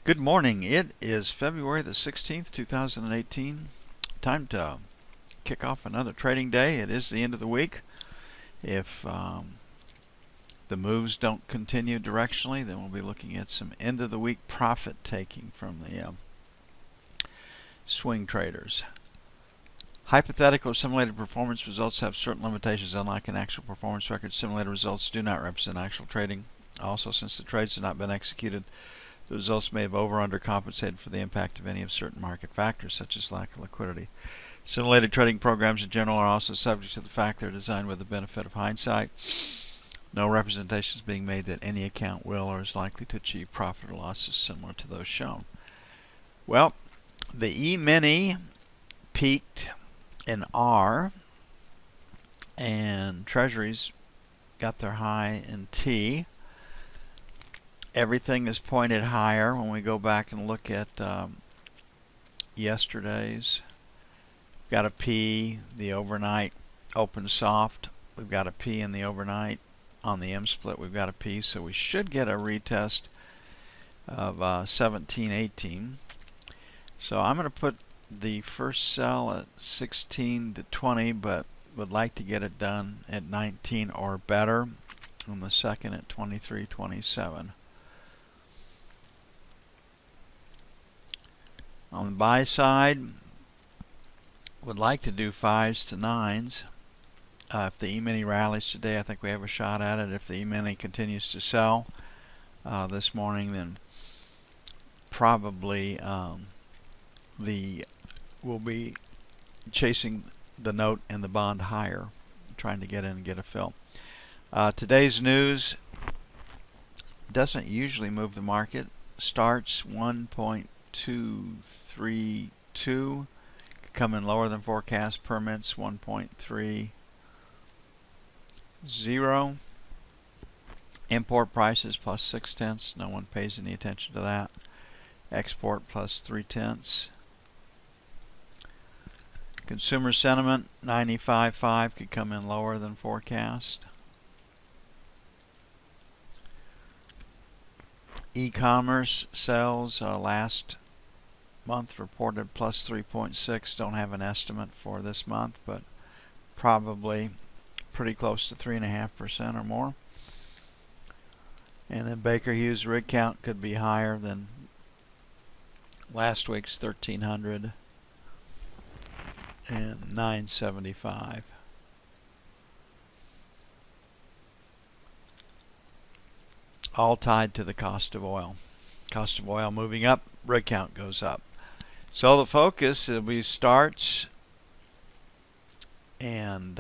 Good morning. It is February the 16th, 2018. Time to kick off another trading day. It is the end of the week. If the moves don't continue directionally, then we'll be looking at some end of the week profit taking from the swing traders. Hypothetical or simulated performance results have certain limitations. Unlike an actual performance record, simulated results do not represent actual trading. Also, since the trades have not been executed, the results may have over or undercompensated for the impact of any of certain market factors, such as lack of liquidity. Simulated trading programs in general are also subject to the fact they're designed with the benefit of hindsight. No representation is being made that any account will or is likely to achieve profit or losses similar to those shown. Well, the Emini peaked in R, and treasuries got their high in T. Everything is pointed higher. When we go back and look at yesterday's, we've got a P, the overnight open soft. We've got a P in the overnight. On the M split, we've got a P, so we should get a retest of 17.18. So I'm going to put the first sell at 16 to 20, but would like to get it done at 19 or better, and the second at 23.27. On the buy side, would like to do 5s to 9s. If the E-mini rallies today, I think we have a shot at it. If the E-mini continues to sell this morning, then probably we'll be chasing the note and the bond higher, trying to get in and get a fill. Today's news doesn't usually move the market. Starts 1.232, could come in lower than forecast. Permits 1.30. Import prices plus 0.6. No one pays any attention to that. Export plus 0.3. Consumer sentiment 95.5, could come in lower than forecast. E-commerce sales last month reported plus 3.6. Don't have an estimate for this month, but probably pretty close to 3.5% or more. And then Baker Hughes rig count could be higher than last week's 1,300 and 975. All tied to the cost of oil. Cost of oil moving up, rig count goes up. So the focus will be starts and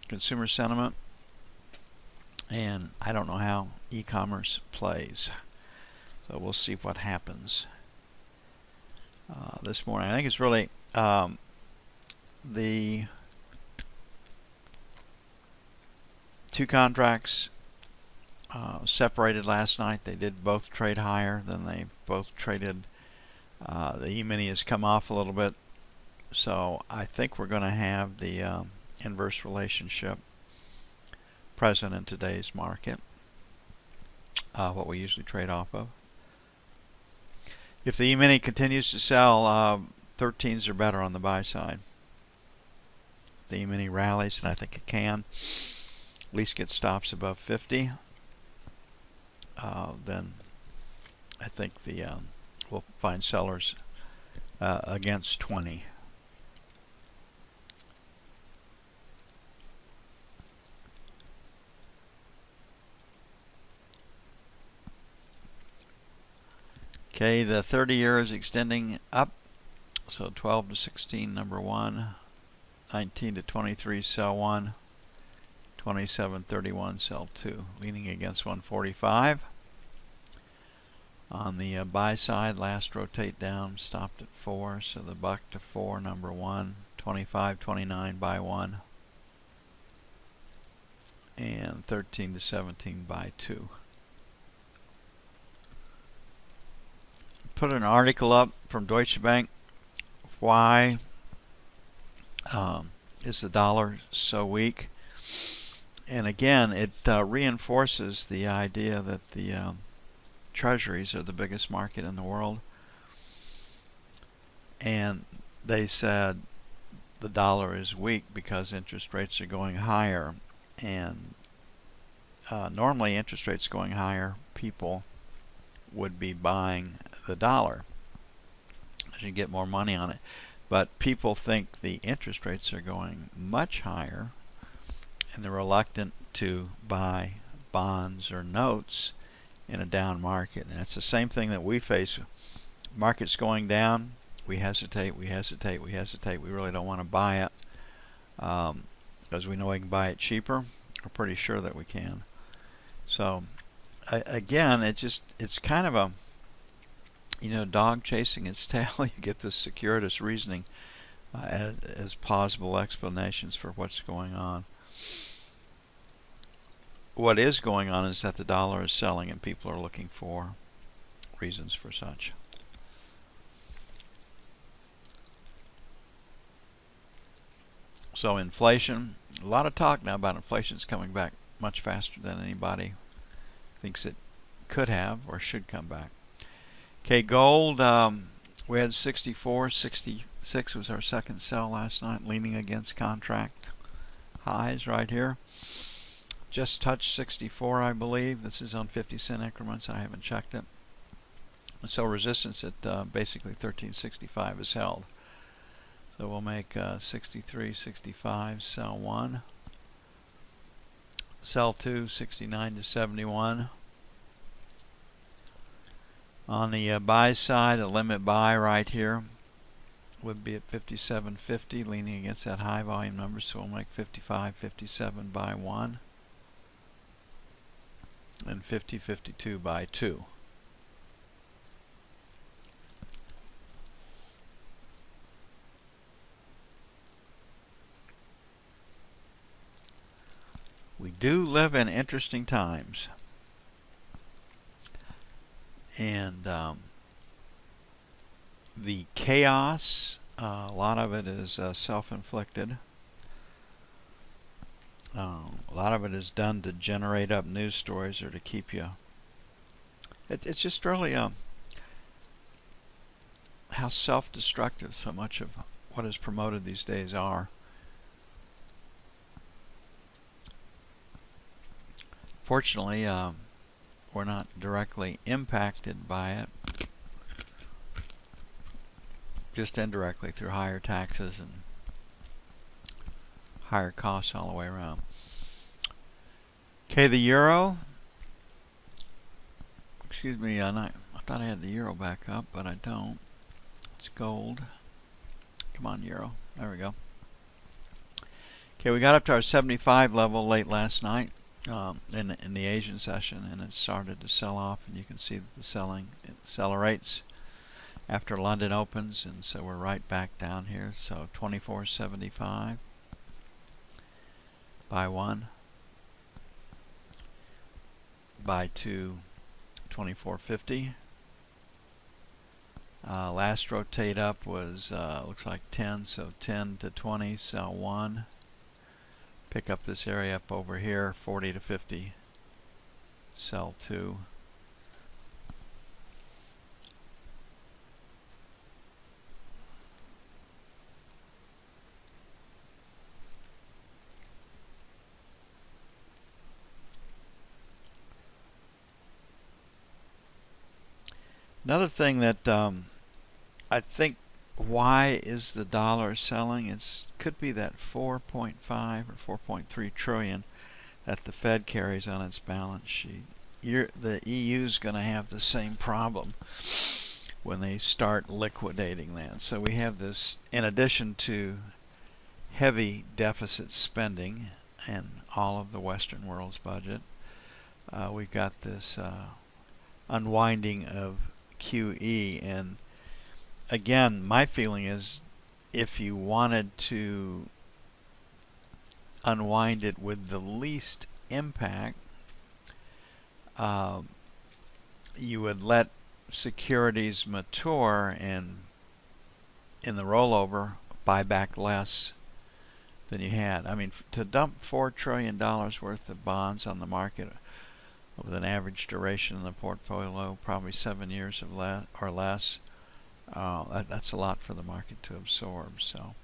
consumer sentiment, and I don't know how e-commerce plays. So we'll see what happens this morning. I think it's really the two contracts separated last night. They did both trade higher than they both traded. The E-mini has come off a little bit, so I think we're going to have the inverse relationship present in today's market, what we usually trade off of. If the E-mini continues to sell, 13s or better on the buy side. The E-mini rallies, and I think it can at least get stops above 50. Then I think we'll find sellers against 20. Okay, the 30-year is extending up, so 12 to 16 number 1, 19 to 23 sell 1, 27.31 sell 2, leaning against 145. On the buy side, last rotate down stopped at 4, so the buck to 4 number 1, 25.29 buy 1, and 13 to 17 buy 2. Put an article up from Deutsche Bank. Why is the dollar so weak? And again, it reinforces the idea that the treasuries are the biggest market in the world, and they said the dollar is weak because interest rates are going higher, and normally interest rates going higher, people would be buying the dollar as you get more money on it. But people think the interest rates are going much higher, and they're reluctant to buy bonds or notes in a down market. And it's the same thing that we face. Markets going down, we hesitate. We really don't want to buy it because we know we can buy it cheaper. We're pretty sure that we can. So again, it's kind of a dog chasing its tail. You get this circuitous reasoning as plausible explanations for what's going on. What is going on is that the dollar is selling and people are looking for reasons for such. So inflation, a lot of talk now about inflation's coming back much faster than anybody thinks it could have or should come back. Okay, gold, we had 64, 66 was our second sell last night, leaning against contract highs right here. Just touched 64, I believe. This is on 50-cent increments. I haven't checked it. So resistance at basically 1365 is held. So we'll make 63, 65, sell 1. Sell 2, 69 to 71. On the buy side, a limit buy right here would be at 57.50, leaning against that high volume number. So we'll make 55, 57 buy 1. And 50, 52 by 2. We do live in interesting times, and the chaos, a lot of it is self-inflicted. A lot of it is done to generate up news stories or to keep you. It's just really how self-destructive so much of what is promoted these days are. Fortunately, we're not directly impacted by it, just indirectly through higher taxes and higher costs all the way around. Okay, the euro. Excuse me, I thought I had the euro back up, but I don't. It's gold. Come on, euro. There we go. Okay, we got up to our 75 level late last night in the Asian session, and it started to sell off, and you can see that the selling accelerates after London opens, and so we're right back down here. So 24.75 buy 1, buy 2, 24.50. Last rotate up was looks like 10, so 10 to 20, sell 1. Pick up this area up over here, 40 to 50, sell 2. Another thing that I think, why is the dollar selling? It could be that 4.5 or 4.3 trillion that the Fed carries on its balance sheet. The EU is going to have the same problem when they start liquidating that. So we have this, in addition to heavy deficit spending in all of the Western world's budget, we've got this unwinding of QE, and again, my feeling is if you wanted to unwind it with the least impact, you would let securities mature and in the rollover buy back less than you had. I mean, to dump $4 trillion worth of bonds on the market with an average duration in the portfolio probably 7 years or less. That's a lot for the market to absorb. So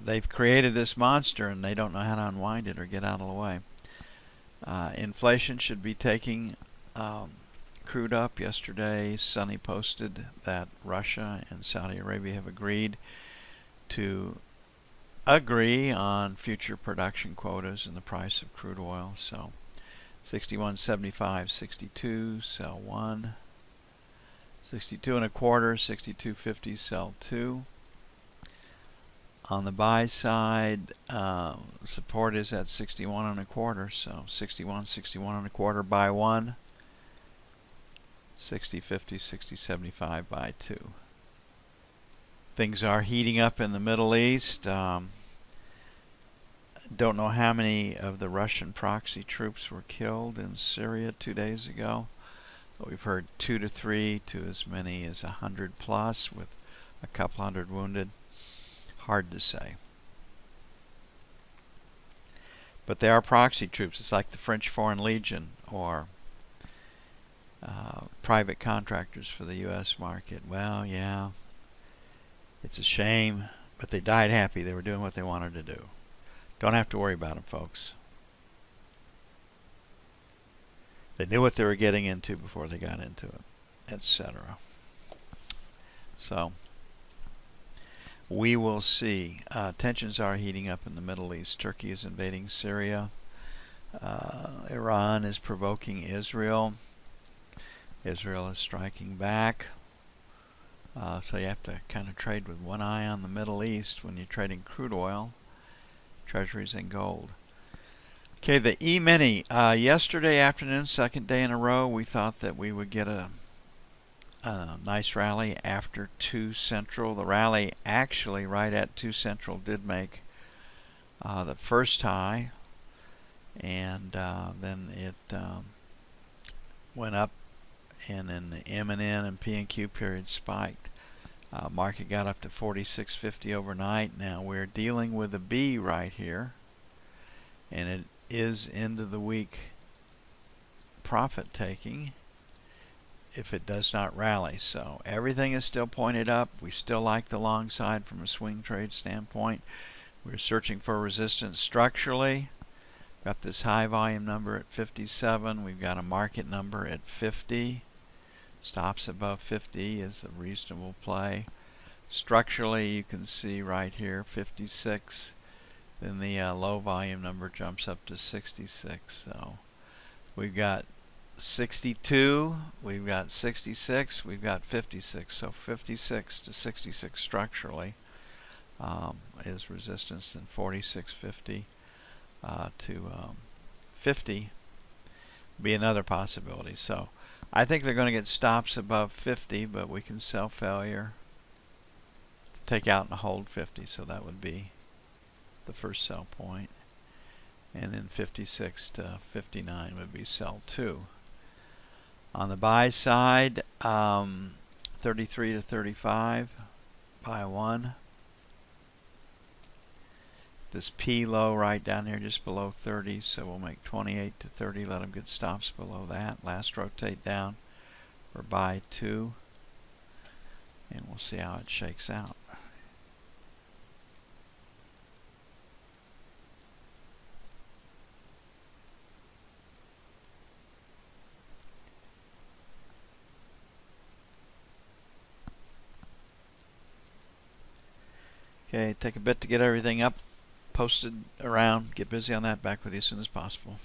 they've created this monster and they don't know how to unwind it or get out of the way. Inflation should be taking crude up. Yesterday, Sunny posted that Russia and Saudi Arabia have agreed to agree on future production quotas and the price of crude oil. So 61.75.62 sell 1, 62 and a quarter, 62.50 sell 2. On the buy side, support is at 61 and a quarter, so 61 and a quarter buy 1, 60.50, 60.75 buy 2. Things are heating up in the Middle East. Don't know how many of the Russian proxy troops were killed in Syria 2 days ago. But we've heard 2 to 3 to as many as 100 plus, with a couple hundred wounded. Hard to say. But they are proxy troops. It's like the French Foreign Legion or private contractors for the U.S. market. Well, yeah, it's a shame, but they died happy. They were doing what they wanted to do. Don't have to worry about them, folks. They knew what they were getting into before they got into it, etc. So we will see. Tensions are heating up in the Middle East. Turkey is invading Syria. Iran is provoking Israel. Israel is striking back. So you have to kind of trade with one eye on the Middle East when you're trading crude oil, treasuries, and gold. Okay, the Emini. Yesterday afternoon, second day in a row, we thought that we would get a nice rally after 2 Central. The rally actually right at 2 Central did make the first high, and then it went up, and then the M&N and P&Q period spiked. Market got up to 46.50 overnight. Now we're dealing with a B right here, and it is end of the week profit taking if it does not rally. So everything is still pointed up. We still like the long side from a swing trade standpoint. We're searching for resistance structurally. Got this high volume number at 57. We've got a market number at 50. Stops above 50 is a reasonable play. Structurally, you can see right here 56. Then the low volume number jumps up to 66. So we've got 62, we've got 66, we've got 56. So 56 to 66 structurally is resistance, and 46.50 to 50 be another possibility. So I think they're going to get stops above 50, but we can sell failure, take out and hold 50. So that would be the first sell point. And then 56 to 59 would be sell 2. On the buy side, 33 to 35, buy 1. This P low right down here just below 30, so we'll make 28 to 30, let them get stops below that. Last rotate down for buy 2, and we'll see how it shakes out. Okay, take a bit to get everything up, posted around, get busy on that. Back with you as soon as possible.